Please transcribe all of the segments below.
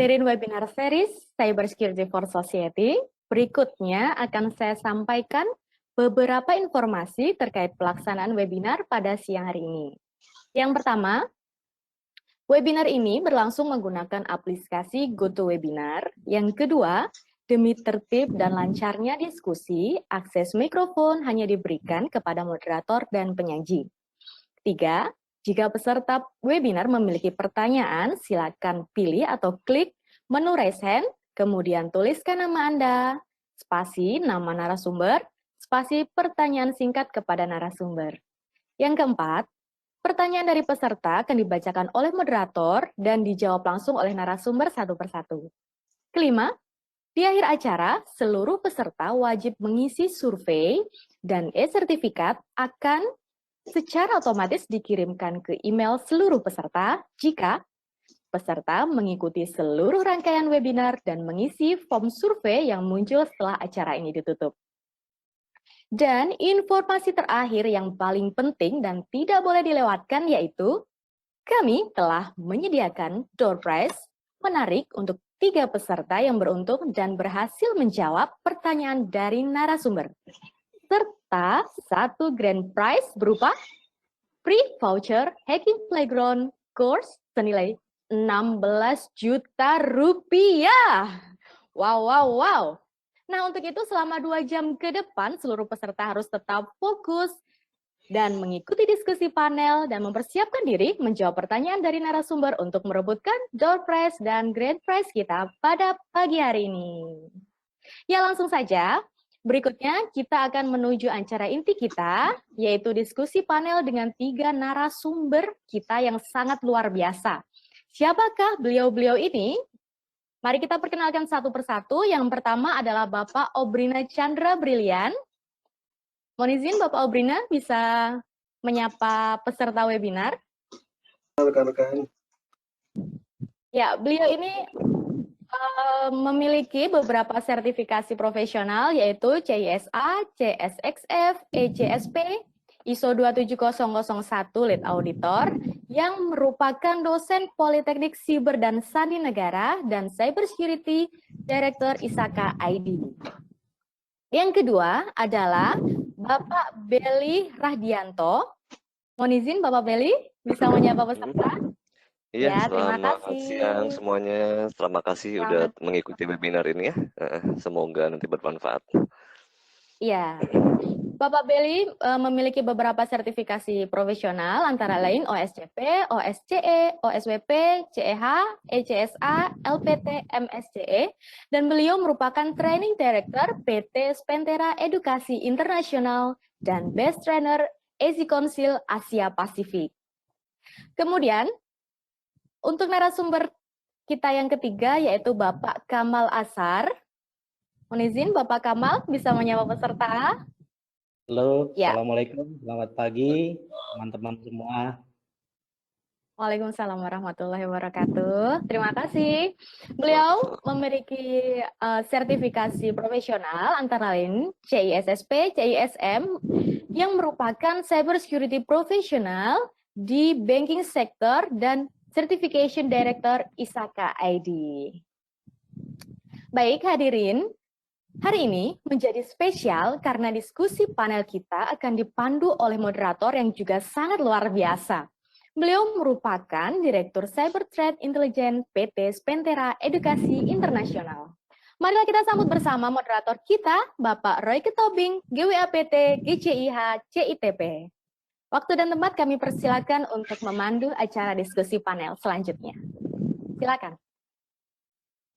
hadirin webinar series Cybersecurity for Society, berikutnya akan saya sampaikan beberapa informasi terkait pelaksanaan webinar pada siang hari ini. Yang pertama, webinar ini berlangsung menggunakan aplikasi GoToWebinar. Yang kedua, demi tertib dan lancarnya diskusi, akses mikrofon hanya diberikan kepada moderator dan penyaji. Ketiga, jika peserta webinar memiliki pertanyaan, silakan pilih atau klik menu raise hand, kemudian tuliskan nama Anda, spasi nama narasumber, spasi pertanyaan singkat kepada narasumber. Yang keempat, pertanyaan dari peserta akan dibacakan oleh moderator dan dijawab langsung oleh narasumber satu persatu. Kelima, di akhir acara, seluruh peserta wajib mengisi survei dan e-sertifikat akan secara otomatis dikirimkan ke email seluruh peserta jika peserta mengikuti seluruh rangkaian webinar dan mengisi form survei yang muncul setelah acara ini ditutup. Dan informasi terakhir yang paling penting dan tidak boleh dilewatkan yaitu kami telah menyediakan door prize menarik untuk 3 peserta yang beruntung dan berhasil menjawab pertanyaan dari narasumber. Serta 1 grand prize berupa free voucher Hacking Playground course senilai 16 juta rupiah. Wow. Nah, untuk itu selama 2 jam ke depan, seluruh peserta harus tetap fokus dan mengikuti diskusi panel dan mempersiapkan diri menjawab pertanyaan dari narasumber untuk merebutkan door prize dan grand prize kita pada pagi hari ini. Ya, langsung saja. Berikutnya, kita akan menuju acara inti kita, yaitu diskusi panel dengan 3 narasumber kita yang sangat luar biasa. Siapakah beliau-beliau ini? Mari kita perkenalkan satu persatu. Yang pertama adalah Bapak Obrina Chandra Brilian. Mohon izin Bapak Obrina bisa menyapa peserta webinar. Rekan-rekan. Ya, beliau ini memiliki beberapa sertifikasi profesional yaitu CISA, CSXF, ECSP, ISO 27001 Lead Auditor yang merupakan dosen Politeknik Siber dan Sandi Negara dan Cybersecurity Director ISAKA ID. Yang kedua adalah Bapak Beli Rahdianto. Mohon izin Bapak Beli bisa menyapa peserta. Iya, Ya, terima selamat kasih. siang semuanya. Terima kasih udah mengikuti webinar ini ya. Semoga nanti bermanfaat. Iya. Bapak Beli memiliki beberapa sertifikasi profesional antara lain OSCP, OSCE, OSWP, CEH, ECSA, LPT, MSCE, dan beliau merupakan Training Director PT Spentera Edukasi Internasional dan Best Trainer Easy Council Asia Pasifik. Kemudian, untuk narasumber kita yang ketiga yaitu Bapak Kamal Asar. Mohon izin Bapak Kamal bisa menyapa peserta. Halo, ya. Assalamualaikum, selamat pagi teman-teman semua. Waalaikumsalam warahmatullahi wabarakatuh. Terima kasih. Beliau memiliki sertifikasi profesional antara lain CISSP, CISM yang merupakan cybersecurity profesional di banking sector dan Certification Director ISAKA ID. Baik hadirin, hari ini menjadi spesial karena diskusi panel kita akan dipandu oleh moderator yang juga sangat luar biasa. Beliau merupakan Direktur Cyber Threat Intelligence PT Spentera Edukasi Internasional. Marilah kita sambut bersama moderator kita, Bapak Roy Ketobing, GWAPT, GCIH, CITP. Waktu dan tempat kami persilakan untuk memandu acara diskusi panel selanjutnya. Silakan.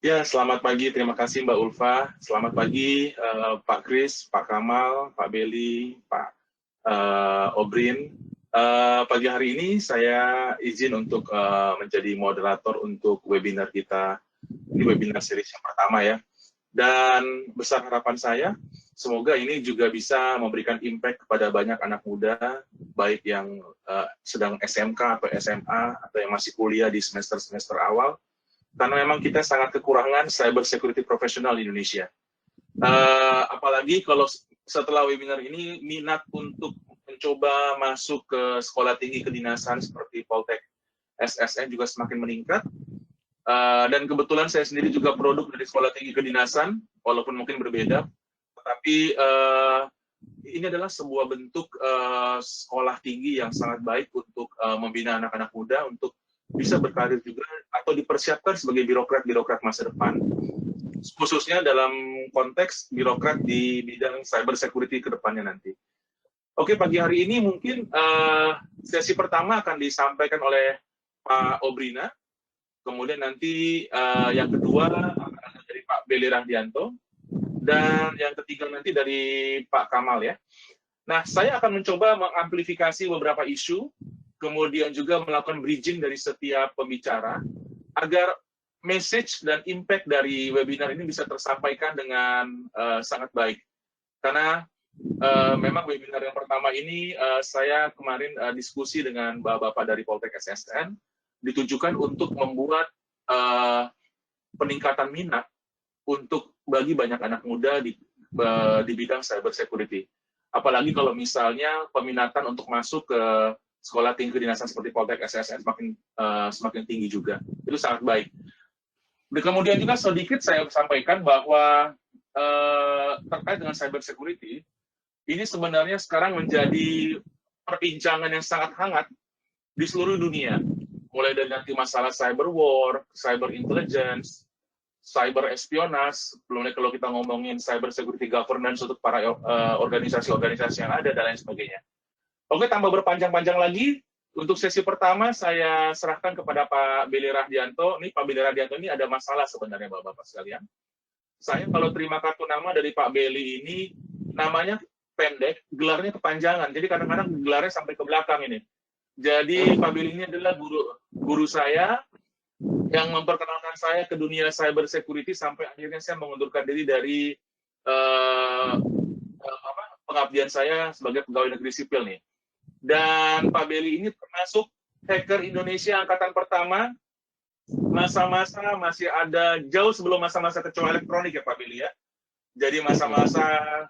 Ya, selamat pagi. Terima kasih Mbak Ulfa. Selamat pagi Pak Kris, Pak Kamal, Pak Beli, Pak Obrin. Pagi hari ini saya izin untuk menjadi moderator untuk webinar kita. Ini webinar series yang pertama ya. Dan besar harapan saya, semoga ini juga bisa memberikan impact kepada banyak anak muda, baik yang sedang SMK atau SMA, atau yang masih kuliah di semester-semester awal, karena memang kita sangat kekurangan cyber security profesional di Indonesia. Apalagi kalau setelah webinar ini, minat untuk mencoba masuk ke sekolah tinggi kedinasan seperti Poltek SSN juga semakin meningkat. Dan kebetulan saya sendiri juga produk dari Sekolah Tinggi Kedinasan, walaupun mungkin berbeda, tetapi ini adalah sebuah bentuk sekolah tinggi yang sangat baik untuk membina anak-anak muda untuk bisa berkarir juga atau dipersiapkan sebagai birokrat-birokrat masa depan, khususnya dalam konteks birokrat di bidang cyber security ke depannya nanti. Oke, pagi hari ini mungkin sesi pertama akan disampaikan oleh Pak Obrina, kemudian nanti yang kedua akan ada dari Pak Belly Rahdianto, dan yang ketiga nanti dari Pak Kamal ya. Nah, saya akan mencoba mengamplifikasi beberapa isu, kemudian juga melakukan bridging dari setiap pembicara, agar message dan impact dari webinar ini bisa tersampaikan dengan sangat baik. Karena memang webinar yang pertama ini saya kemarin diskusi dengan bapak-bapak dari Poltek SSN, ditujukan untuk membuat peningkatan minat untuk bagi banyak anak muda di bidang cyber security. Apalagi kalau misalnya peminatan untuk masuk ke sekolah tinggi kedinasan seperti Poltek SSN semakin tinggi juga. Itu sangat baik. Dan kemudian juga sedikit saya sampaikan bahwa terkait dengan cyber security, ini sebenarnya sekarang menjadi perbincangan yang sangat hangat di seluruh dunia. Mulai dari nanti masalah cyber war, cyber intelligence, cyber espionage, belum lagi kalau kita ngomongin cyber security governance untuk para organisasi-organisasi yang ada dan lain sebagainya. Oke, tambah berpanjang-panjang lagi, untuk sesi pertama saya serahkan kepada Pak Belly Rahdianto. Nih Pak Belly Rahdianto ini ada masalah sebenarnya Bapak-Bapak sekalian. Saya kalau terima kartu nama dari Pak Belly ini, namanya pendek, gelarnya kepanjangan. Jadi kadang-kadang gelarnya sampai ke belakang ini. Jadi Pak Belly ini adalah guru saya, yang memperkenalkan saya ke dunia cyber security sampai akhirnya saya mengundurkan diri dari pengabdian saya sebagai pegawai negeri sipil nih. Dan Pak Belly ini termasuk hacker Indonesia angkatan pertama, masa-masa masih ada jauh sebelum masa-masa kecoa elektronik ya Pak Belly ya. Jadi masa-masa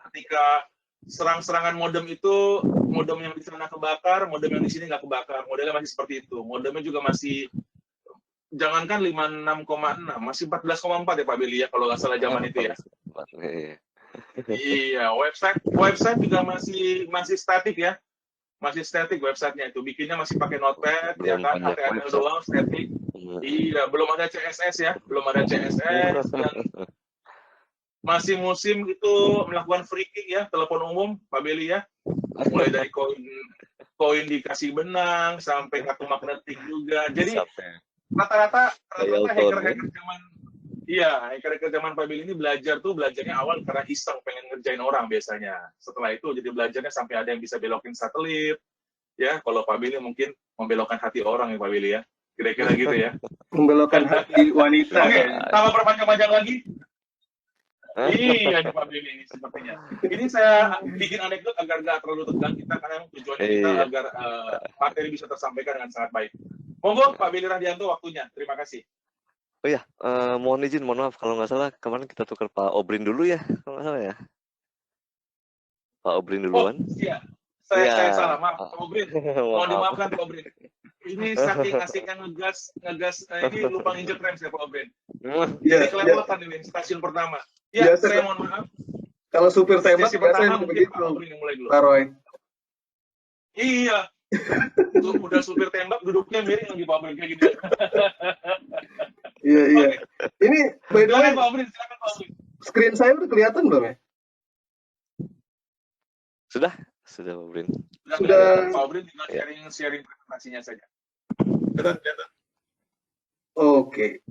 ketika serang-serangan modem itu, modem yang di sana kebakar, modem yang di sini nggak kebakar, modelnya masih seperti itu. Modemnya juga masih jangankan 56,6, masih 14,4 ya Pak Belly ya, kalau nggak salah zaman itu ya. Iya, website juga masih statik ya, masih statik websitenya itu, bikinnya masih pakai notepad, ya kan, HTML doang, statik. Iya, belum ada CSS ya, belum ada CSS, dan masih musim itu melakukan freaking ya, telepon umum Pak Belly ya, mulai dari koin dikasih benang sampai kartu magnetik juga, jadi rata-rata hacker-hacker zaman Pak Belly ini belajarnya awal karena iseng pengen ngerjain orang biasanya. Setelah itu jadi belajarnya sampai ada yang bisa belokin satelit. Ya, kalau Pak Belly mungkin membelokkan hati orang ya Pak Belly ya. Kira-kira gitu ya. Membelokkan hati wanita. Oke, tambah perpanjang-panjang lagi. Iya Pak Belly ini sepertinya. Ini saya bikin anekdot agar nggak terlalu tegang kita, karena tujuannya kita agar materi bisa tersampaikan dengan sangat baik. Monggo Pak Belly Rahdianto waktunya. Terima kasih. Oh ya, mohon maaf kalau nggak salah kemarin kita tukar Pak Obrin dulu ya, kalau nggak salah ya. Pak Obrin duluan. Oh iya, saya salah, maaf Pak Obrin. Mohon dimaafkan Pak Obrin. Ini saking asiknya ngegas, ini lupa nginjek rem saya Pak Obrin. Jadi kelewatan ini stasiun pertama. Ya, saya mohon maaf. Kalau supir tembak biasanya begitu, Pak Obrin yang mulai dulu. Pak Roy. Iya. Udah supir tembak, duduknya miring lagi Pak Obrin kayak gitu. Iya. Okay. Ini by the way, Pak Obrin, silakan Pak Obrin. Screen saya udah kelihatan belum ya? Sudah Pak Obrin. Sudah. Pak Obrin tinggal sharing presentasinya saja. Kelihatan. Oke.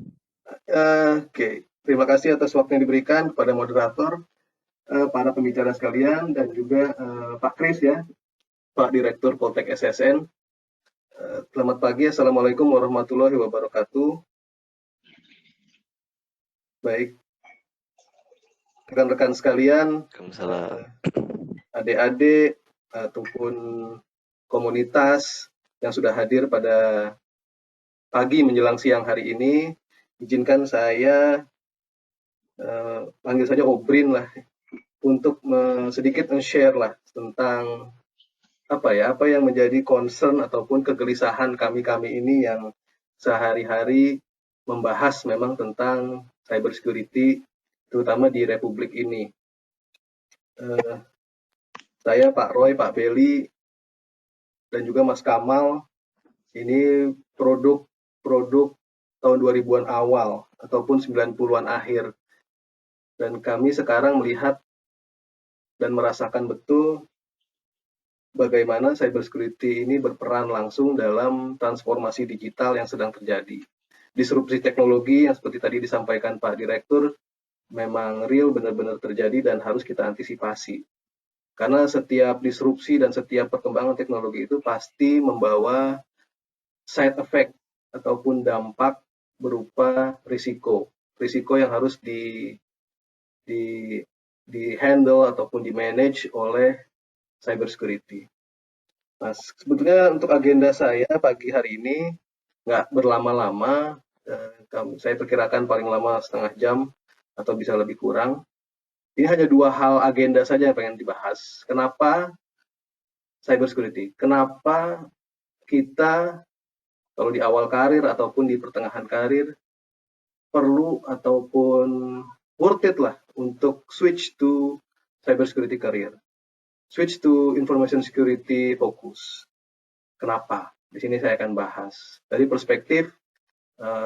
Terima kasih atas waktu yang diberikan kepada moderator, para pembicara sekalian, dan juga Pak Kris ya, Pak Direktur Poltek SSN. Selamat pagi, Assalamualaikum warahmatullahi wabarakatuh. Baik, rekan-rekan sekalian, adik-adik ataupun komunitas yang sudah hadir pada pagi menjelang siang hari ini, izinkan saya panggil saja Obrin lah, untuk sedikit share lah tentang apa yang menjadi concern ataupun kegelisahan kami ini yang sehari-hari membahas memang tentang cybersecurity, terutama di Republik ini. Saya, Pak Roy, Pak Beli, dan juga Mas Kamal, ini produk tahun 2000-an awal ataupun 90-an akhir. Dan kami sekarang melihat dan merasakan betul bagaimana cybersecurity ini berperan langsung dalam transformasi digital yang sedang terjadi. Disrupsi teknologi yang seperti tadi disampaikan Pak Direktur memang real, benar-benar terjadi dan harus kita antisipasi. Karena setiap disrupsi dan setiap perkembangan teknologi itu pasti membawa side effect ataupun dampak berupa risiko yang harus di handle ataupun di manage oleh cybersecurity. Nah, sebetulnya untuk agenda saya pagi hari ini nggak berlama-lama, saya perkirakan paling lama setengah jam atau bisa lebih kurang. Ini hanya 2 hal agenda saja yang pengen dibahas. Kenapa cybersecurity? Kenapa kita kalau di awal karir ataupun di pertengahan karir perlu ataupun worth it lah untuk switch to cybersecurity career, switch to information security fokus. Kenapa? Di sini saya akan bahas dari perspektif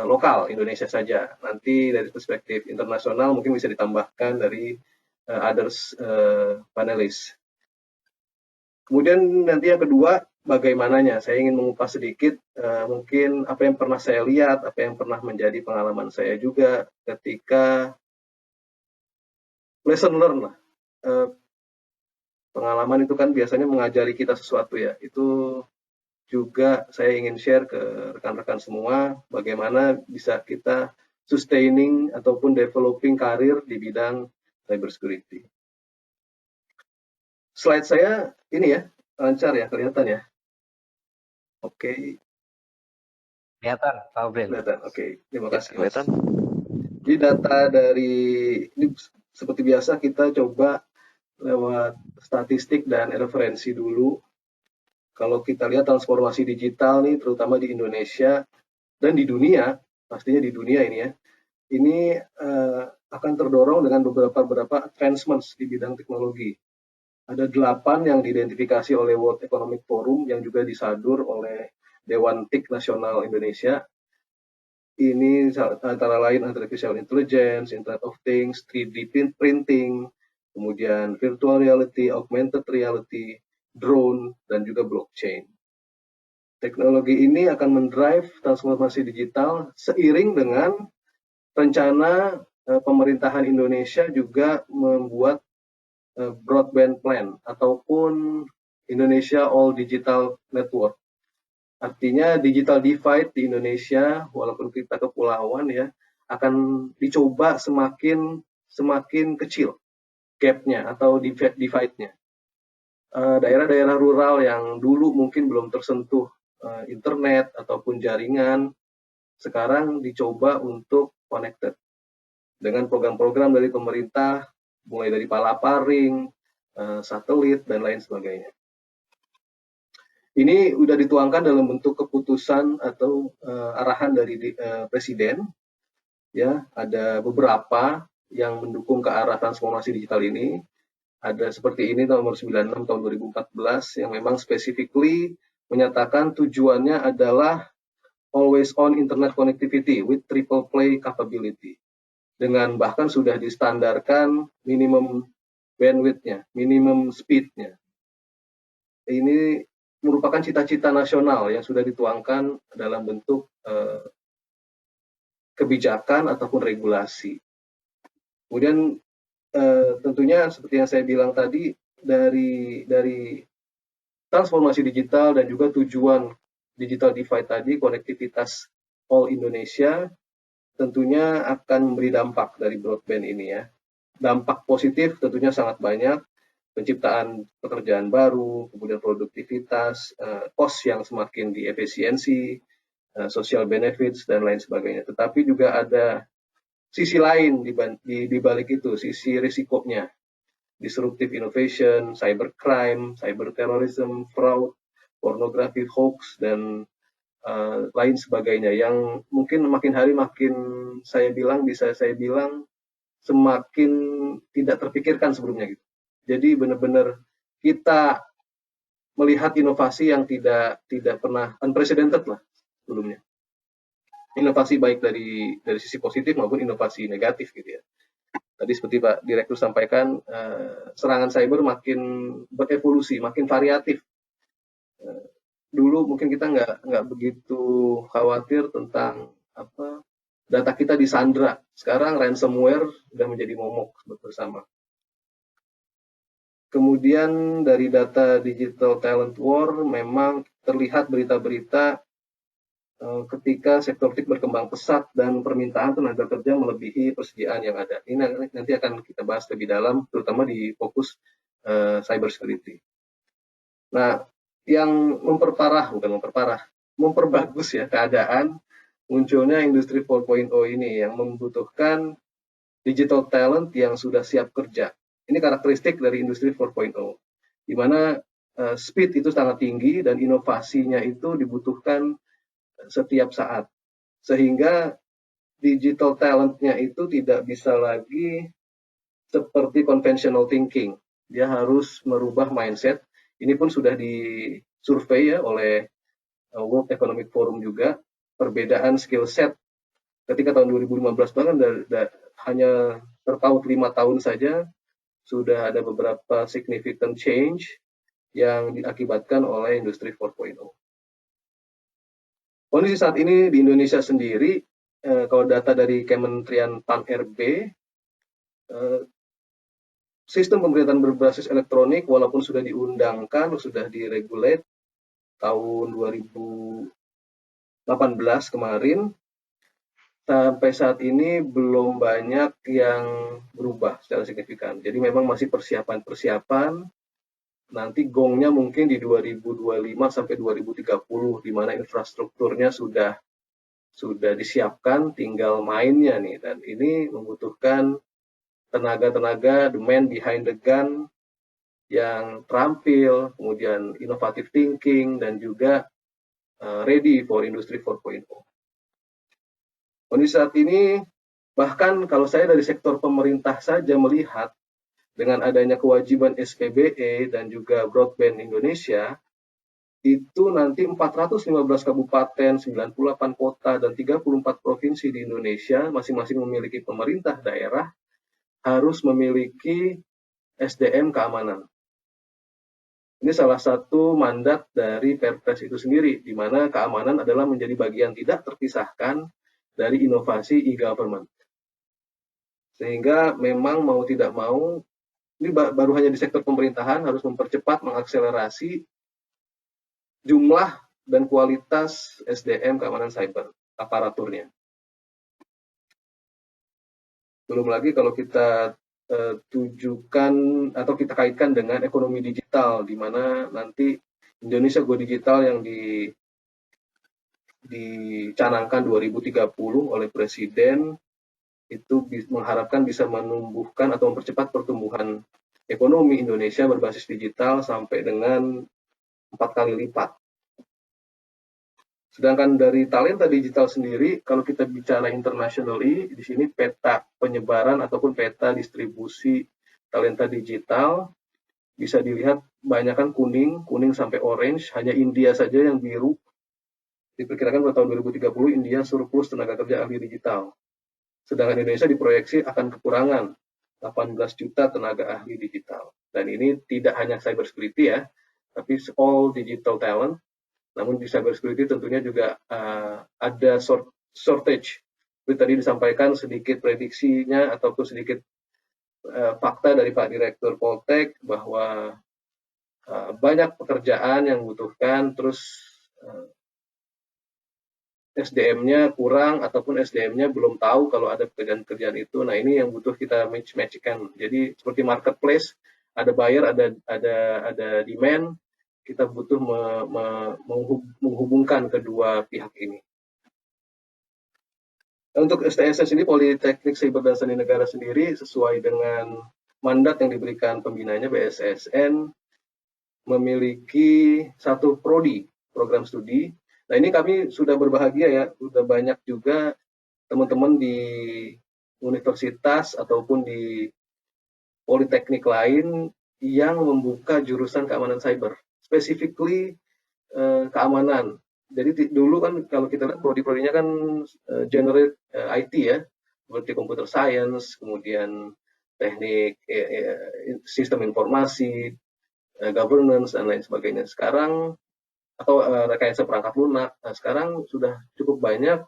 lokal Indonesia saja. Nanti dari perspektif internasional mungkin bisa ditambahkan dari others panelis. Kemudian nanti yang kedua, bagaimananya. Saya ingin mengupas sedikit mungkin apa yang pernah saya lihat, apa yang pernah menjadi pengalaman saya juga ketika lesson learn lah. Pengalaman itu kan biasanya mengajari kita sesuatu ya. Itu juga saya ingin share ke rekan-rekan semua bagaimana bisa kita sustaining ataupun developing karir di bidang cybersecurity. Slide saya ini ya, lancar ya, kelihatan ya. Oke. Kelihatan, Pak Obrin. Kelihatan, oke. Terima kasih. Kelihatan. Jadi data dari, ini seperti biasa kita coba lewat statistik dan referensi dulu. Kalau kita lihat transformasi digital nih, terutama di Indonesia dan di dunia, pastinya di dunia ini ya, ini akan terdorong dengan beberapa advancements di bidang teknologi. Ada 8 yang diidentifikasi oleh World Economic Forum yang juga disadur oleh Dewan TIK Nasional Indonesia. Ini antara lain artificial intelligence, Internet of Things, 3D printing, kemudian virtual reality, augmented reality, drone, dan juga blockchain. Teknologi ini akan mendrive transformasi digital seiring dengan rencana pemerintahan Indonesia juga membuat broadband plan ataupun Indonesia All Digital Network. Artinya digital divide di Indonesia, walaupun kita kepulauan ya, akan dicoba semakin kecil gap-nya atau divide-nya. Daerah-daerah rural yang dulu mungkin belum tersentuh internet ataupun jaringan, sekarang dicoba untuk connected dengan program-program dari pemerintah, mulai dari palaparing, satelit, dan lain sebagainya. Ini sudah dituangkan dalam bentuk keputusan atau arahan dari Presiden. Ya, ada beberapa yang mendukung ke arah transformasi digital ini. Ada seperti ini nomor 96 tahun 2014 yang memang specifically menyatakan tujuannya adalah always on internet connectivity with triple play capability. Dengan bahkan sudah distandarkan minimum bandwidth-nya, minimum speed-nya. Ini merupakan cita-cita nasional yang sudah dituangkan dalam bentuk kebijakan ataupun regulasi. Kemudian tentunya seperti yang saya bilang tadi, dari transformasi digital dan juga tujuan digital divide tadi, konektivitas all Indonesia, tentunya akan memberi dampak dari broadband ini ya. Dampak positif tentunya sangat banyak, penciptaan pekerjaan baru, kemudian produktivitas, cost yang semakin diefisiensi, social benefits, dan lain sebagainya. Tetapi juga ada sisi lain di balik itu, sisi risikonya. Disruptive innovation, cybercrime, cyberterrorism, fraud, pornografi, hoax, dan lain sebagainya yang mungkin makin hari makin bisa saya bilang semakin tidak terpikirkan sebelumnya gitu. Jadi benar-benar kita melihat inovasi yang tidak pernah unprecedented lah sebelumnya. Inovasi baik dari sisi positif maupun inovasi negatif gitu ya. Tadi seperti Pak Direktur sampaikan, serangan cyber makin berevolusi, makin variatif. Dulu mungkin kita nggak begitu khawatir tentang data kita disandra. Sekarang ransomware sudah menjadi momok bersama. Kemudian dari data digital talent war memang terlihat berita-berita ketika sektor TIK berkembang pesat dan permintaan tenaga kerja melebihi persediaan yang ada. Ini nanti akan kita bahas lebih dalam, terutama di fokus cyber security. Nah, yang memperbagus ya keadaan munculnya industri 4.0 ini yang membutuhkan digital talent yang sudah siap kerja. Ini karakteristik dari industri 4.0, di mana speed itu sangat tinggi dan inovasinya itu dibutuhkan setiap saat. Sehingga digital talent-nya itu tidak bisa lagi seperti conventional thinking. Dia harus merubah mindset. Ini pun sudah disurvei ya oleh World Economic Forum juga. Perbedaan skill set ketika tahun 2015 bahkan hanya terpaut 5 tahun saja sudah ada beberapa significant change yang diakibatkan oleh industri 4.0. Kondisi saat ini di Indonesia sendiri, kalau data dari Kementerian Pan-RB, sistem pemerintahan berbasis elektronik walaupun sudah diundangkan, sudah diregulate tahun 2018 kemarin, sampai saat ini belum banyak yang berubah secara signifikan. Jadi memang masih persiapan-persiapan. Nanti gongnya mungkin di 2025 sampai 2030, di mana infrastrukturnya sudah disiapkan, tinggal mainnya nih. Dan ini membutuhkan tenaga-tenaga, the man behind the gun, yang terampil, kemudian innovative thinking, dan juga ready for industry 4.0. Kondisi saat ini, bahkan kalau saya dari sektor pemerintah saja melihat, dengan adanya kewajiban SPBE dan juga Broadband Indonesia, itu nanti 415 kabupaten, 98 kota, dan 34 provinsi di Indonesia, masing-masing memiliki pemerintah daerah, harus memiliki SDM keamanan. Ini salah satu mandat dari Perpres itu sendiri, di mana keamanan adalah menjadi bagian tidak terpisahkan dari inovasi e-government. Sehingga memang mau tidak mau, ini baru hanya di sektor pemerintahan harus mempercepat, mengakselerasi jumlah dan kualitas SDM keamanan cyber, aparaturnya. Belum lagi kalau kita tujukan atau kita kaitkan dengan ekonomi digital, di mana nanti Indonesia Go Digital yang dicanangkan 2030 oleh Presiden, itu mengharapkan bisa menumbuhkan atau mempercepat pertumbuhan ekonomi Indonesia berbasis digital sampai dengan 4 kali lipat. Sedangkan dari talenta digital sendiri, kalau kita bicara internationally, di sini peta penyebaran ataupun peta distribusi talenta digital bisa dilihat banyakkan kuning sampai orange, hanya India saja yang biru. Diperkirakan pada tahun 2030 India surplus tenaga kerja ahli digital. Sedangkan Indonesia diproyeksi akan kekurangan 18 juta tenaga ahli digital. Dan ini tidak hanya cyber security ya, tapi all digital talent. Namun di cyber security tentunya juga ada shortage. Seperti tadi disampaikan sedikit prediksinya ataupun sedikit fakta dari Pak Direktur Poltek bahwa banyak pekerjaan yang membutuhkan, terus SDM-nya kurang ataupun SDM-nya belum tahu kalau ada pekerjaan-pekerjaan itu. Nah, ini yang butuh kita match-kan. Jadi seperti marketplace, ada buyer, ada demand, kita butuh menghubungkan kedua pihak ini. Untuk STSN sendiri, Politeknik Siber dan Seni Negara sendiri, sesuai dengan mandat yang diberikan pembinanya BSSN, memiliki satu prodi, program studi, Nah, ini kami sudah berbahagia ya, sudah banyak juga teman-teman di universitas ataupun di politeknik lain yang membuka jurusan keamanan cyber, specifically keamanan. Jadi dulu kan kalau kita lihat prodi-prodinya kan generate IT ya, seperti computer science, kemudian teknik sistem informasi, governance dan lain sebagainya. Sekarang atau rekayasa perangkat lunak. Nah, sekarang sudah cukup banyak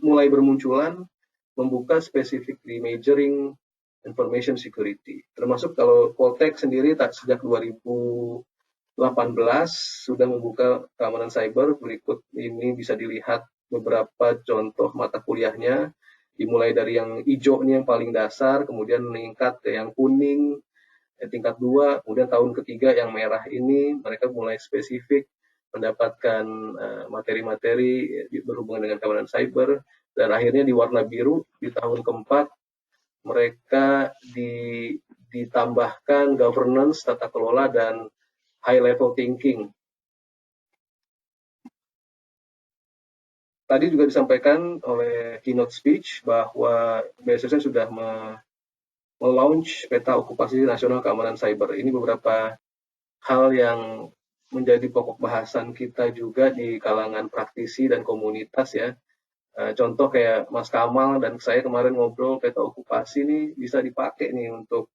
mulai bermunculan membuka spesifik di majoring information security. Termasuk kalau Poltek sendiri sejak 2018 sudah membuka keamanan cyber. Berikut ini bisa dilihat beberapa contoh mata kuliahnya, dimulai dari yang hijau ini yang paling dasar, kemudian meningkat ke yang kuning, tingkat 2, kemudian tahun ketiga yang merah ini mereka mulai spesifik mendapatkan materi-materi berhubungan dengan keamanan cyber, dan akhirnya di warna biru di tahun keempat mereka ditambahkan governance, tata kelola, dan high level thinking. Tadi juga disampaikan oleh keynote speech bahwa BSSN sudah melaunch peta okupasi nasional keamanan cyber. Ini beberapa hal yang menjadi pokok bahasan kita juga di kalangan praktisi dan komunitas ya. Contoh kayak Mas Kamal dan saya kemarin ngobrol, peta okupasi ini bisa dipakai nih untuk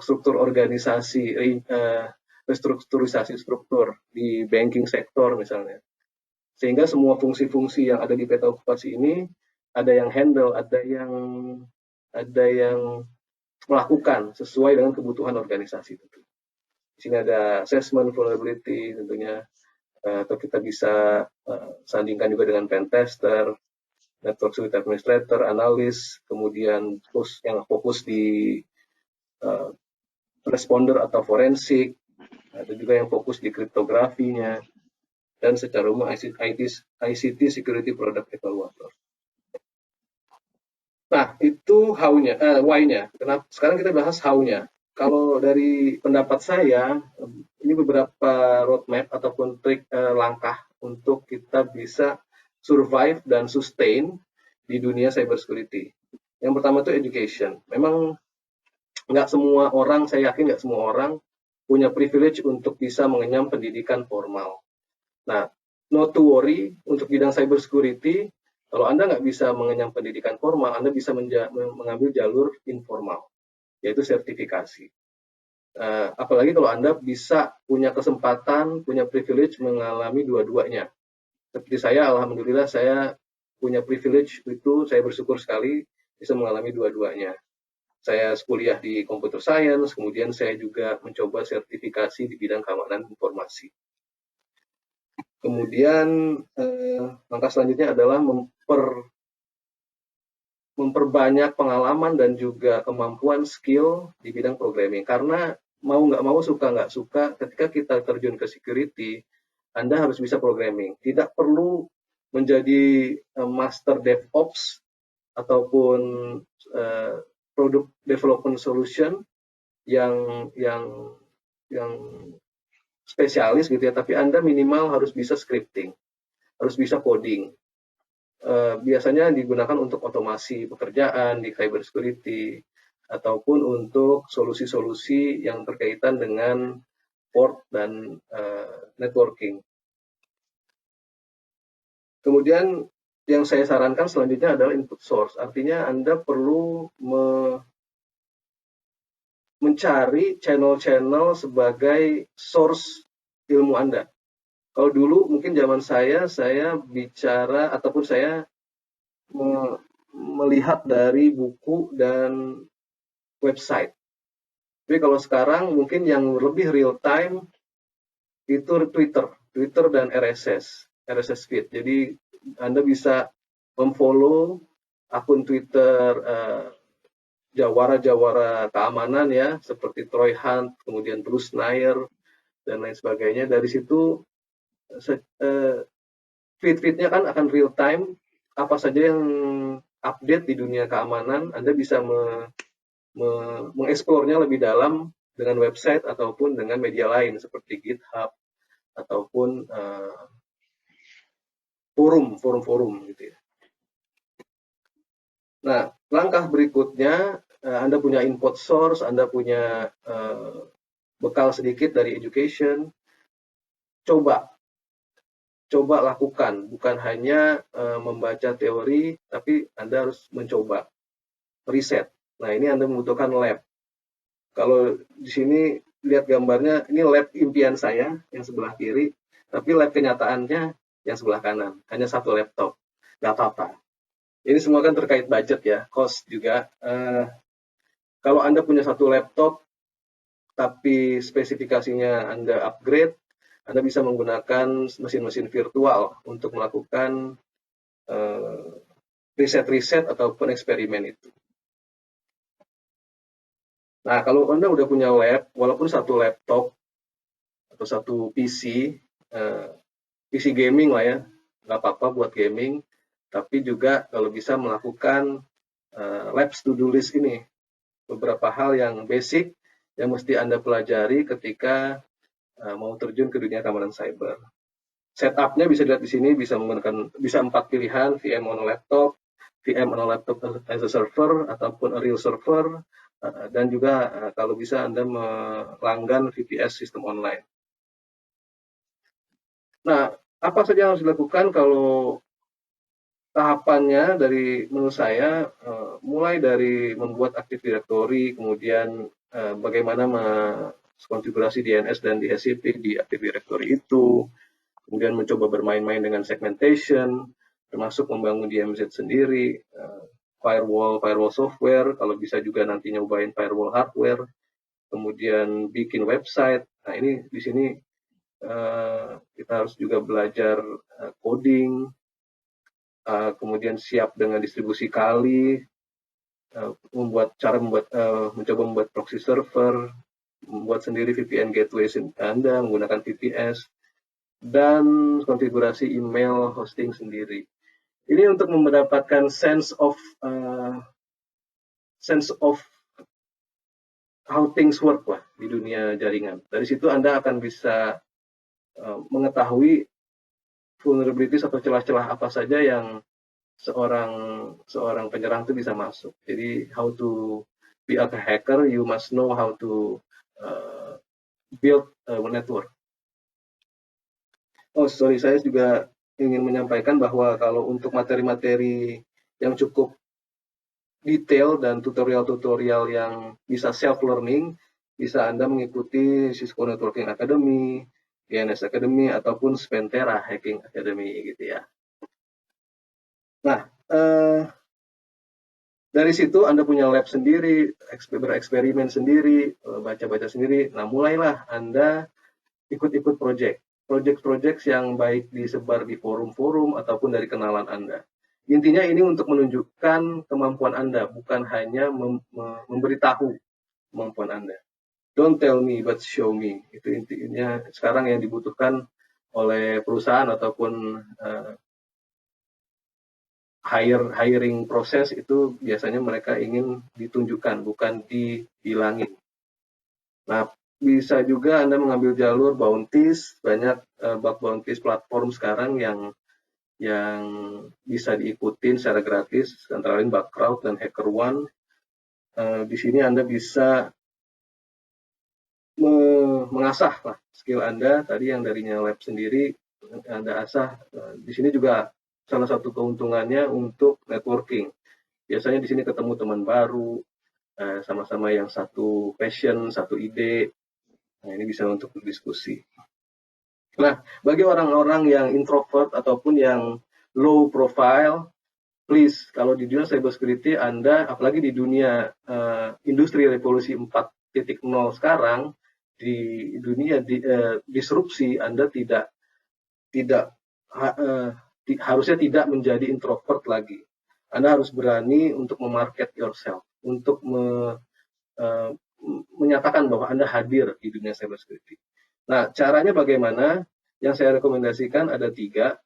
struktur organisasi, restrukturisasi struktur di banking sektor misalnya. Sehingga semua fungsi-fungsi yang ada di peta okupasi ini ada yang handle, ada yang melakukan sesuai dengan kebutuhan organisasi tentu. Di sini ada assessment vulnerability tentunya, atau kita bisa sandingkan juga dengan pen tester, network security administrator, analis, kemudian terus yang fokus di responder atau forensik, ada juga yang fokus di kriptografinya, dan secara umum ICT Security Product Evaluator. Nah, itu why-nya. Sekarang kita bahas how-nya. Kalau dari pendapat saya, ini beberapa roadmap ataupun trik langkah untuk kita bisa survive dan sustain di dunia cybersecurity. Yang pertama itu education. Memang nggak semua orang, saya yakin nggak semua orang punya privilege untuk bisa mengenyam pendidikan formal. Nah, not to worry, untuk bidang cybersecurity, kalau Anda nggak bisa mengenyam pendidikan formal, Anda bisa mengambil jalur informal, yaitu sertifikasi. Apalagi kalau Anda bisa punya kesempatan, punya privilege mengalami dua-duanya. Seperti saya, alhamdulillah saya punya privilege itu, saya bersyukur sekali bisa mengalami dua-duanya. Saya kuliah di computer science, kemudian saya juga mencoba sertifikasi di bidang keamanan informasi. Kemudian langkah selanjutnya adalah memperbanyak pengalaman dan juga kemampuan skill di bidang programming. Karena mau nggak mau, suka nggak suka, ketika kita terjun ke security, Anda harus bisa programming. Tidak perlu menjadi master DevOps ataupun product development solution yang spesialis gitu ya, tapi Anda minimal harus bisa scripting, harus bisa coding. Biasanya digunakan untuk otomasi pekerjaan di cybersecurity ataupun untuk solusi-solusi yang berkaitan dengan port dan networking. Kemudian yang saya sarankan selanjutnya adalah input source. Artinya Anda perlu mencari channel-channel sebagai source ilmu Anda. Kalau dulu mungkin zaman saya bicara ataupun saya melihat dari buku dan website. Tapi kalau sekarang mungkin yang lebih real time itu Twitter dan RSS feed. Jadi Anda bisa memfollow akun Twitter jawara-jawara keamanan ya, seperti Troy Hunt, kemudian Bruce Nair, dan lain sebagainya. Dari situ feed-feednya kan akan real time, apa saja yang update di dunia keamanan, Anda bisa mengeksplornya lebih dalam dengan website ataupun dengan media lain seperti GitHub ataupun forum gitu ya. Nah, langkah berikutnya, Anda punya input source, Anda punya bekal sedikit dari education, coba lakukan, bukan hanya membaca teori, tapi Anda harus mencoba riset. Nah, ini Anda membutuhkan lab. Kalau di sini lihat gambarnya, ini lab impian saya yang sebelah kiri, tapi lab kenyataannya yang sebelah kanan, hanya satu laptop, nggak apa-apa. Ini semua kan terkait budget ya, cost juga. Kalau Anda punya satu laptop, tapi spesifikasinya Anda upgrade, Anda bisa menggunakan mesin-mesin virtual untuk melakukan riset-riset ataupun eksperimen itu. Nah, kalau Anda udah punya lab, walaupun satu laptop atau satu PC, PC gaming lah ya, nggak apa-apa buat gaming, tapi juga kalau bisa melakukan labs to-do list ini, beberapa hal yang basic yang mesti Anda pelajari ketika mau terjun ke dunia keamanan cyber. Setupnya bisa dilihat di sini, bisa 4 pilihan, VM on a laptop, VM on a laptop as a server, ataupun a real server, dan juga kalau bisa Anda melanggan VPS sistem online. Nah, apa saja yang harus dilakukan kalau tahapannya dari menurut saya, mulai dari membuat Active Directory, kemudian bagaimana konfigurasi DNS dan DHCP di Active Directory itu, kemudian mencoba bermain-main dengan segmentation, termasuk membangun DMZ sendiri, firewall software, kalau bisa juga nanti nyobain firewall hardware, kemudian bikin website. Nah, ini di sini kita harus juga belajar coding, kemudian siap dengan distribusi Kali, mencoba membuat proxy server, membuat sendiri VPN gateway Anda menggunakan VPS, dan konfigurasi email hosting sendiri. Ini untuk mendapatkan sense of how things work lah di dunia jaringan. Dari situ Anda akan bisa mengetahui vulnerabilities atau celah-celah apa saja yang seorang penyerang itu bisa masuk. Jadi how to be a hacker, you must know how to build a network. Oh sorry, saya juga ingin menyampaikan bahwa kalau untuk materi-materi yang cukup detail dan tutorial-tutorial yang bisa self-learning, bisa Anda mengikuti Cisco Networking Academy, DNS Academy, ataupun Spentera Hacking Academy gitu ya. Nah, dari situ Anda punya lab sendiri, bereksperimen sendiri, baca-baca sendiri. Nah, mulailah Anda ikut-ikut project yang baik disebar di forum-forum ataupun dari kenalan Anda. Intinya ini untuk menunjukkan kemampuan Anda, bukan hanya memberitahu kemampuan Anda. Don't tell me, but show me. Itu intinya sekarang yang dibutuhkan oleh perusahaan ataupun hiring proses itu biasanya mereka ingin ditunjukkan, bukan dihilangin. Nah, bisa juga Anda mengambil jalur bounties, banyak bug bounties platform sekarang yang bisa diikutin secara gratis, antara lain Bugcrowd dan HackerOne. Di sini Anda bisa mengasah lah skill Anda, tadi yang darinya lab sendiri, Anda asah. Di sini juga salah satu keuntungannya untuk networking. Biasanya di sini ketemu teman baru, sama-sama yang satu passion, satu ide. Nah, ini bisa untuk berdiskusi. Nah, bagi orang-orang yang introvert ataupun yang low profile, please, kalau di dunia cybersecurity Anda, apalagi di dunia industri revolusi 4.0 sekarang, di dunia disrupsi, Anda harusnya tidak menjadi introvert lagi. Anda harus berani untuk memarket yourself, untuk menyatakan bahwa Anda hadir di dunia cybersecurity. Nah, caranya bagaimana? Yang saya rekomendasikan ada 3.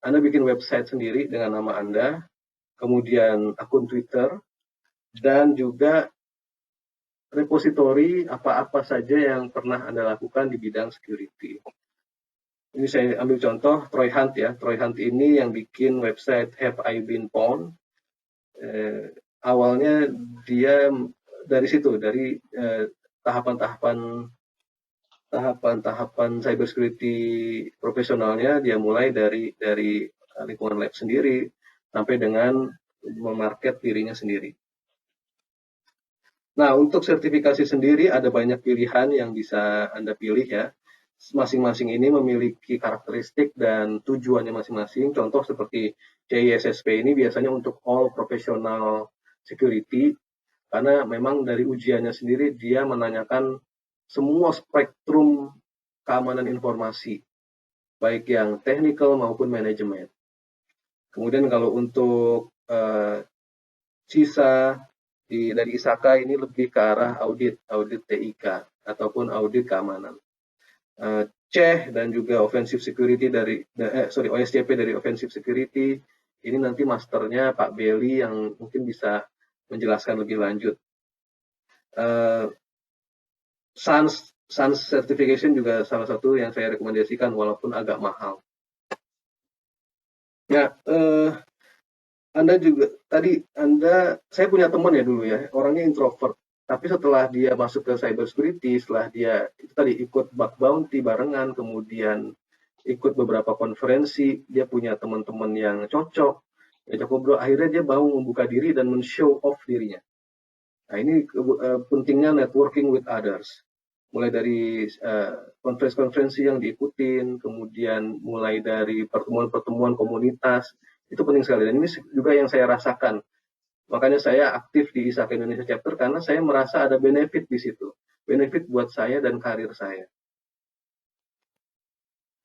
Anda bikin website sendiri dengan nama Anda, kemudian akun Twitter, dan juga repositori apa-apa saja yang pernah Anda lakukan di bidang security. Ini saya ambil contoh Troy Hunt ya. Troy Hunt ini yang bikin website Have I Been Pwned. Awalnya dia dari situ, dari tahapan-tahapan cybersecurity profesionalnya, dia mulai dari lingkungan lab sendiri sampai dengan memarket dirinya sendiri. Nah, untuk sertifikasi sendiri ada banyak pilihan yang bisa Anda pilih ya. Masing-masing ini memiliki karakteristik dan tujuannya masing-masing. Contoh seperti CISSP ini biasanya untuk all professional security, karena memang dari ujiannya sendiri dia menanyakan semua spektrum keamanan informasi, baik yang technical maupun manajemen. Kemudian kalau untuk CISA dari ISAKA ini lebih ke arah audit TIK ataupun audit keamanan. CEH dan juga Offensive Security OSCP dari Offensive Security, ini nanti masternya Pak Beli yang mungkin bisa menjelaskan lebih lanjut. SANS Certification juga salah satu yang saya rekomendasikan walaupun agak mahal. Ya, saya punya teman ya dulu ya, orangnya introvert. Tapi setelah dia masuk ke cybersecurity, setelah dia itu tadi ikut bug bounty barengan, kemudian ikut beberapa konferensi, dia punya teman-teman yang cocok, ngobrol, akhirnya dia mau membuka diri dan men-show off dirinya. Nah, ini pentingnya networking with others. Mulai dari konferensi yang diikutin, kemudian mulai dari pertemuan-pertemuan komunitas, itu penting sekali. Dan ini juga yang saya rasakan. Makanya saya aktif di ISAKA Indonesia Chapter karena saya merasa ada benefit di situ. Benefit buat saya dan karir saya.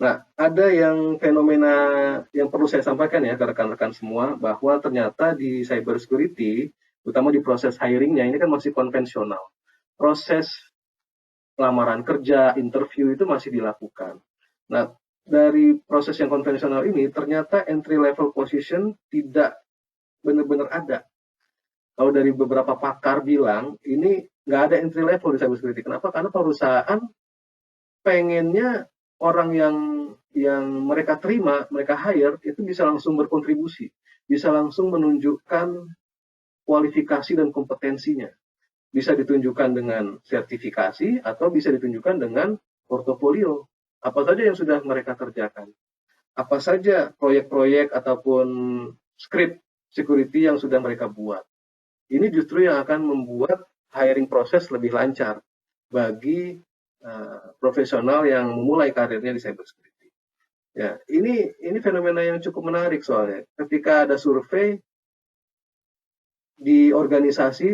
Nah, ada yang fenomena yang perlu saya sampaikan ya ke rekan-rekan semua, bahwa ternyata di cybersecurity, terutama di proses hiringnya, ini kan masih konvensional. Proses lamaran kerja, interview itu masih dilakukan. Nah, dari proses yang konvensional ini, ternyata entry level position tidak benar-benar ada. Kalau dari beberapa pakar bilang, ini nggak ada entry level di cybersecurity. Kenapa? Karena perusahaan pengennya orang yang mereka terima, mereka hire, itu bisa langsung berkontribusi. Bisa langsung menunjukkan kualifikasi dan kompetensinya. Bisa ditunjukkan dengan sertifikasi atau bisa ditunjukkan dengan portofolio. Apa saja yang sudah mereka kerjakan. Apa saja proyek-proyek ataupun script security yang sudah mereka buat. Ini justru yang akan membuat hiring proses lebih lancar bagi profesional yang memulai karirnya di cybersecurity. Ya, ini fenomena yang cukup menarik soalnya. Ketika ada survei di organisasi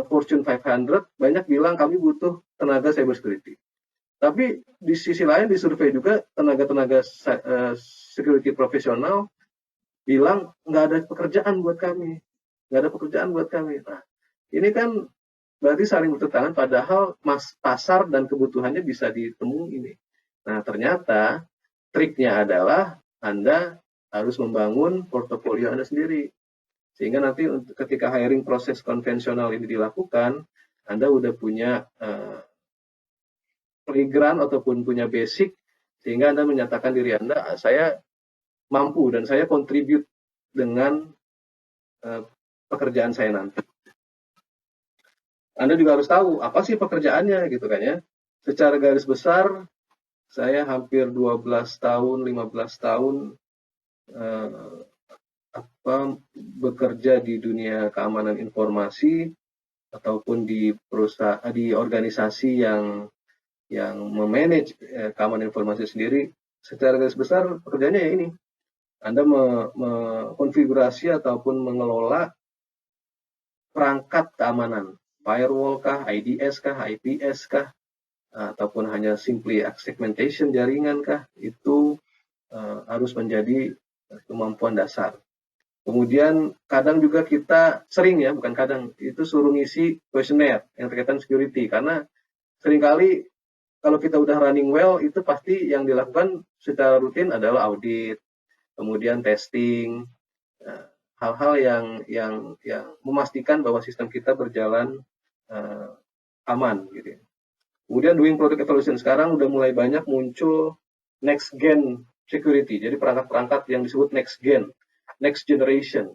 Fortune 500, banyak bilang kami butuh tenaga cybersecurity. Tapi di sisi lain di survei juga tenaga-tenaga security profesional bilang nggak ada pekerjaan buat kami. Nah, ini kan berarti saling bertentangan, padahal pasar dan kebutuhannya bisa ditemui ini. Nah, ternyata triknya adalah Anda harus membangun portofolio Anda sendiri. Sehingga nanti ketika hiring proses konvensional ini dilakukan, Anda udah punya playground ataupun punya basic, sehingga Anda menyatakan diri Anda, saya mampu dan saya contribute dengan pekerjaan saya nanti. Anda juga harus tahu apa sih pekerjaannya gitu kan ya. Secara garis besar saya hampir 12 tahun, 15 tahun bekerja di dunia keamanan informasi ataupun di perusahaan, di organisasi yang memanage keamanan informasi sendiri. Secara garis besar pekerjaannya ya ini. Anda mengkonfigurasi ataupun mengelola perangkat keamanan, firewall kah, IDS kah, IPS kah, ataupun hanya simply segmentation jaringan kah, itu harus menjadi kemampuan dasar. Kemudian kadang juga kita sering ya, bukan kadang, itu suruh ngisi questionnaire yang terkaitan security, karena seringkali kalau kita udah running well, itu pasti yang dilakukan secara rutin adalah audit, kemudian testing, hal-hal yang memastikan bahwa sistem kita berjalan aman gitu. Kemudian doing product evaluation, sekarang udah mulai banyak muncul next gen security. Jadi perangkat-perangkat yang disebut next gen, next generation,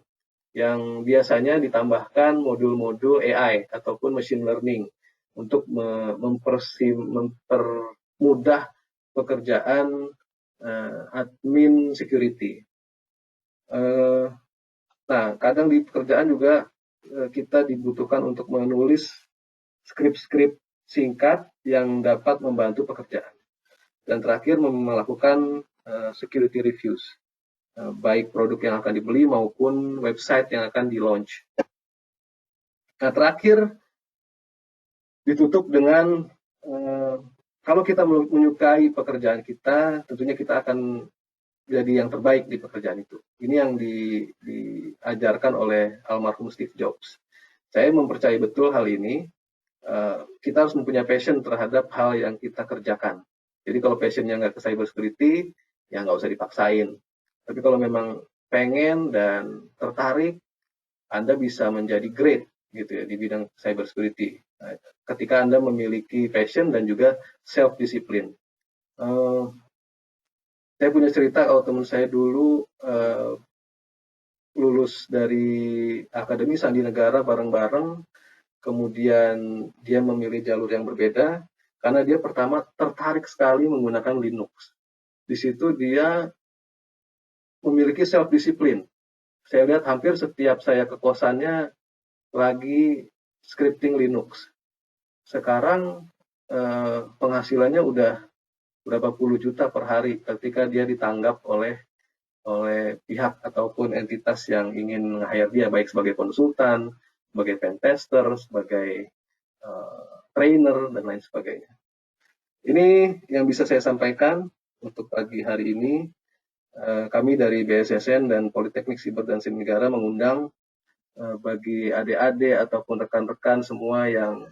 yang biasanya ditambahkan modul-modul AI ataupun machine learning untuk mempermudah pekerjaan admin security. Nah, kadang di pekerjaan juga kita dibutuhkan untuk menulis skrip-skrip singkat yang dapat membantu pekerjaan. Dan terakhir melakukan security reviews, baik produk yang akan dibeli maupun website yang akan di-launch. Nah, terakhir ditutup dengan kalau kita menyukai pekerjaan kita, tentunya kita akan jadi yang terbaik di pekerjaan itu. Ini yang diajarkan oleh almarhum Steve Jobs. Saya mempercayai betul hal ini. Kita harus mempunyai passion terhadap hal yang kita kerjakan. Jadi kalau passionnya nggak ke cybersecurity, ya nggak usah dipaksain. Tapi kalau memang pengen dan tertarik, Anda bisa menjadi great gitu ya di bidang cybersecurity. Nah, ketika Anda memiliki passion dan juga self-discipline. Saya punya cerita kalau teman saya dulu lulus dari Akademi Sandi Negara bareng-bareng, kemudian dia memilih jalur yang berbeda, karena dia pertama tertarik sekali menggunakan Linux. Di situ dia memiliki self-discipline. Saya lihat hampir setiap saya ke kosannya lagi scripting Linux. Sekarang penghasilannya udah berapa puluh juta per hari ketika dia ditanggap oleh pihak ataupun entitas yang ingin nge-hire dia, baik sebagai konsultan, sebagai pentester, sebagai trainer, dan lain sebagainya. Ini yang bisa saya sampaikan untuk pagi hari ini. Kami dari BSSN dan Politeknik Siber dan Seni Negara mengundang bagi adik-adik ataupun rekan-rekan semua yang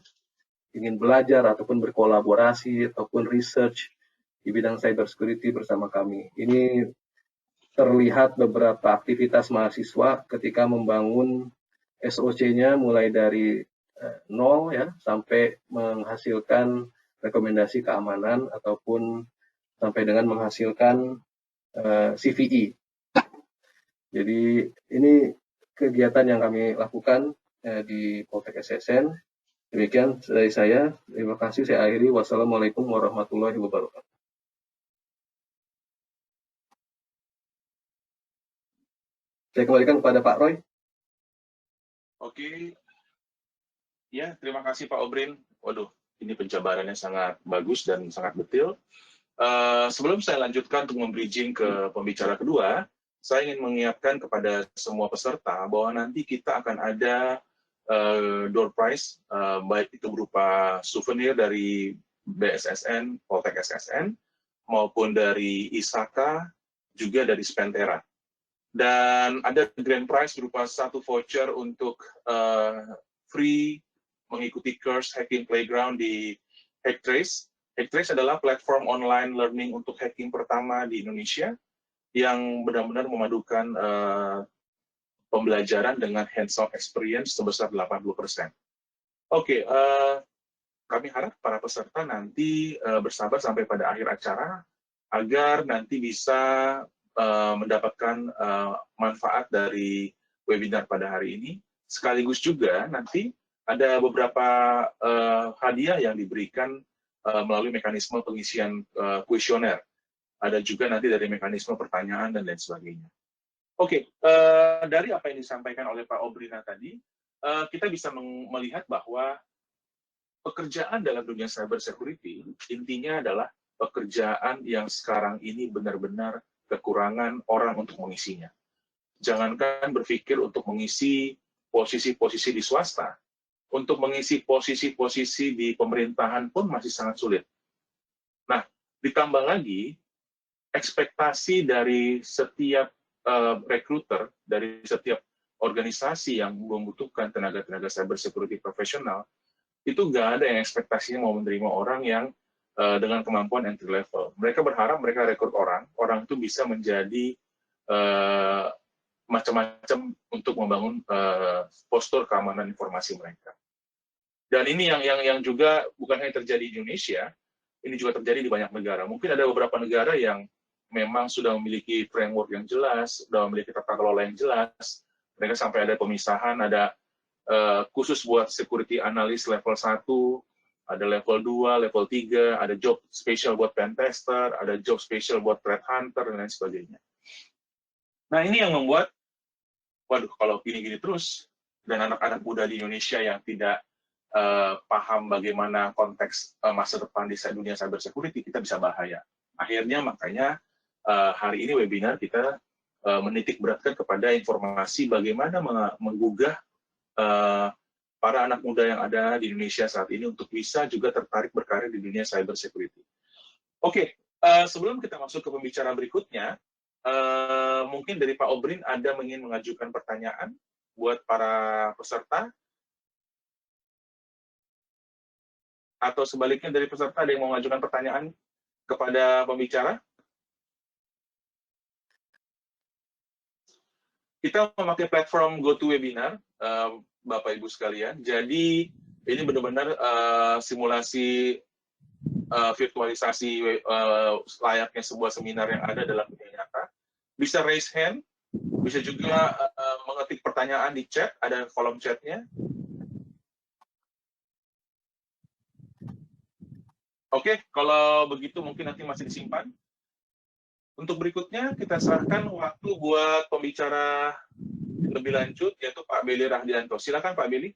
ingin belajar ataupun berkolaborasi ataupun research di bidang cybersecurity bersama kami. Ini terlihat beberapa aktivitas mahasiswa ketika membangun SOC-nya mulai dari nol ya sampai menghasilkan rekomendasi keamanan ataupun sampai dengan menghasilkan CVE. Jadi ini kegiatan yang kami lakukan di Poltek SSN. Demikian dari saya. Terima kasih. Saya akhiri. Wassalamualaikum warahmatullahi wabarakatuh. Saya kembalikan kepada Pak Roy. Oke. Ya, terima kasih Pak Obrin. Waduh, ini penjabarannya sangat bagus dan sangat detail. Sebelum saya lanjutkan untuk membridging ke pembicara kedua, saya ingin mengingatkan kepada semua peserta bahwa nanti kita akan ada door prize, baik itu berupa souvenir dari BSSN, Poltek SSN, maupun dari ISAKA, juga dari Spentera. Dan ada grand prize berupa satu voucher untuk free mengikuti course Hacking Playground di Hacktrace. Hacktrace adalah platform online learning untuk hacking pertama di Indonesia yang benar-benar memadukan pembelajaran dengan hands-on experience sebesar 80%. Oke, kami harap para peserta nanti bersabar sampai pada akhir acara agar nanti bisa mendapatkan manfaat dari webinar pada hari ini. Sekaligus juga nanti ada beberapa hadiah yang diberikan melalui mekanisme pengisian kuesioner. Ada juga nanti dari mekanisme pertanyaan dan lain sebagainya. Oke, dari apa yang disampaikan oleh Pak Obrina tadi, kita bisa melihat bahwa pekerjaan dalam dunia cyber security intinya adalah pekerjaan yang sekarang ini benar-benar kekurangan orang untuk mengisinya. Jangankan berpikir untuk mengisi posisi-posisi di swasta, untuk mengisi posisi-posisi di pemerintahan pun masih sangat sulit. Nah, ditambah lagi, ekspektasi dari setiap recruiter, dari setiap organisasi yang membutuhkan tenaga-tenaga cyber security profesional, itu nggak ada yang ekspektasinya mau menerima orang yang dengan kemampuan entry level. Mereka berharap mereka rekrut orang itu bisa menjadi macam-macam untuk membangun postur keamanan informasi mereka. Dan ini yang juga bukan hanya terjadi di Indonesia, ini juga terjadi di banyak negara. Mungkin ada beberapa negara yang memang sudah memiliki framework yang jelas, sudah memiliki tata kelola yang jelas. Mereka sampai ada pemisahan, ada khusus buat security analyst level 1, ada level 2, level 3, ada job spesial buat pen tester, ada job spesial buat threat hunter, dan lain sebagainya. Nah, ini yang membuat, waduh, kalau gini-gini terus, dan anak-anak muda di Indonesia yang tidak paham bagaimana konteks masa depan di dunia cyber security, kita bisa bahaya. Akhirnya, makanya hari ini webinar kita menitik beratkan kepada informasi bagaimana menggugah para anak muda yang ada di Indonesia saat ini untuk bisa juga tertarik berkarir di dunia cyber security. Oke, sebelum kita masuk ke pembicaraan berikutnya, mungkin dari Pak Obrin ada ingin mengajukan pertanyaan buat para peserta, atau sebaliknya dari peserta ada yang mau mengajukan pertanyaan kepada pembicara? Kita memakai platform GoToWebinar, Bapak Ibu sekalian. Jadi ini benar-benar simulasi virtualisasi layaknya sebuah seminar yang ada dalam dunia nyata. Bisa raise hand, bisa juga mengetik pertanyaan di chat, ada kolom chatnya. Oke, kalau begitu mungkin nanti masih disimpan. Untuk berikutnya, kita serahkan waktu buat pembicara lebih lanjut, yaitu Pak Beli Rahdianto. Silakan Pak Beli.